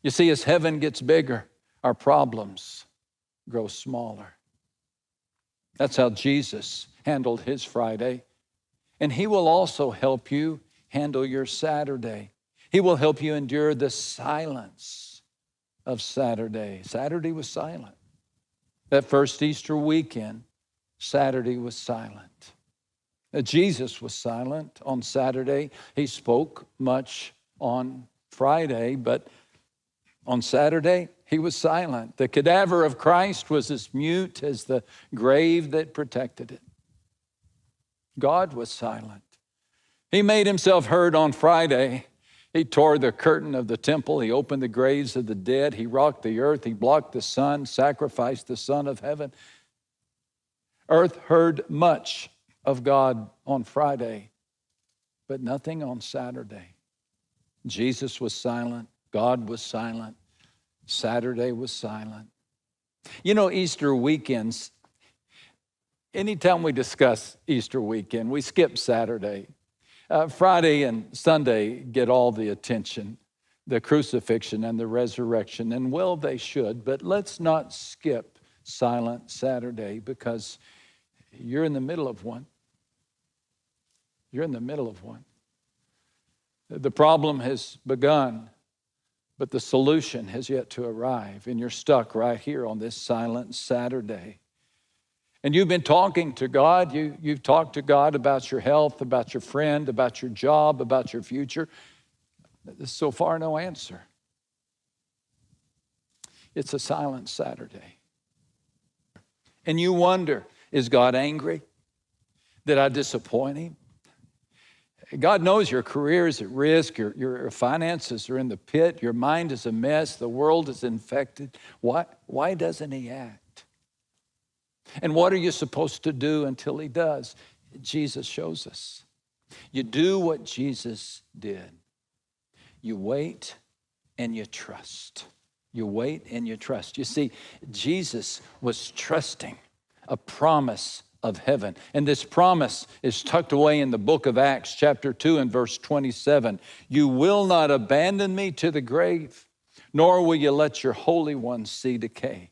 You see, as heaven gets bigger, our problems grow smaller. That's how Jesus handled his Friday. And he will also help you handle your Saturday. He will help you endure the silence of Saturday. Saturday was silent. That first Easter weekend, Saturday was silent. Jesus was silent on Saturday. He spoke much on Friday, but on Saturday, he was silent. The cadaver of Christ was as mute as the grave that protected it. God was silent. He made himself heard on Friday. He tore the curtain of the temple. He opened the graves of the dead. He rocked the earth. He blocked the sun, sacrificed the Son of heaven. Earth heard much of God on Friday, but nothing on Saturday. Jesus was silent. God was silent. Saturday was silent. You know, Easter weekends, anytime we discuss Easter weekend, we skip Saturday. Friday and Sunday get all the attention, the crucifixion and the resurrection, and well, they should, but let's not skip Silent Saturday because you're in the middle of one. You're in the middle of one. The problem has begun, but the solution has yet to arrive, and you're stuck right here on this Silent Saturday. And you've been talking to God. You've talked to God about your health, about your friend, about your job, about your future. So far, no answer. It's a Silent Saturday. And you wonder, is God angry? Did I disappoint him? God knows your career is at risk, your finances are in the pit, your mind is a mess, the world is infected. Why doesn't he act? And what are you supposed to do until he does? Jesus shows us. You do what Jesus did. You wait and you trust. You wait and you trust. You see, Jesus was trusting a promise of heaven. And this promise is tucked away in the book of Acts, chapter 2 and verse 27. You will not abandon me to the grave, nor will you let your Holy One see decay.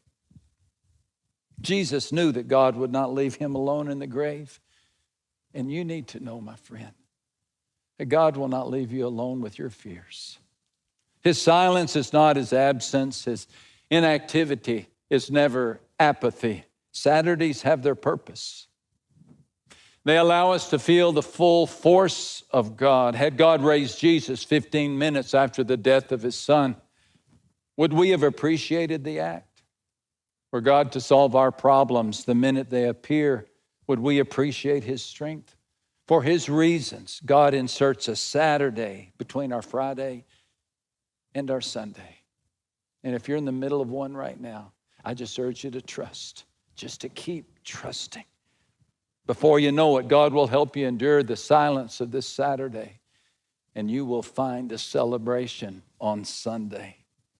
Jesus knew that God would not leave him alone in the grave. And you need to know, my friend, that God will not leave you alone with your fears. His silence is not his absence. His inactivity is never apathy. Saturdays have their purpose. They allow us to feel the full force of God. Had God raised Jesus 15 minutes after the death of his son, would we have appreciated the act? For God to solve our problems the minute they appear, would we appreciate his strength? For his reasons, God inserts a Saturday between our Friday and our Sunday. And if you're in the middle of one right now, I just urge you to trust, just to keep trusting. Before you know it, God will help you endure the silence of this Saturday, and you will find a celebration on Sunday.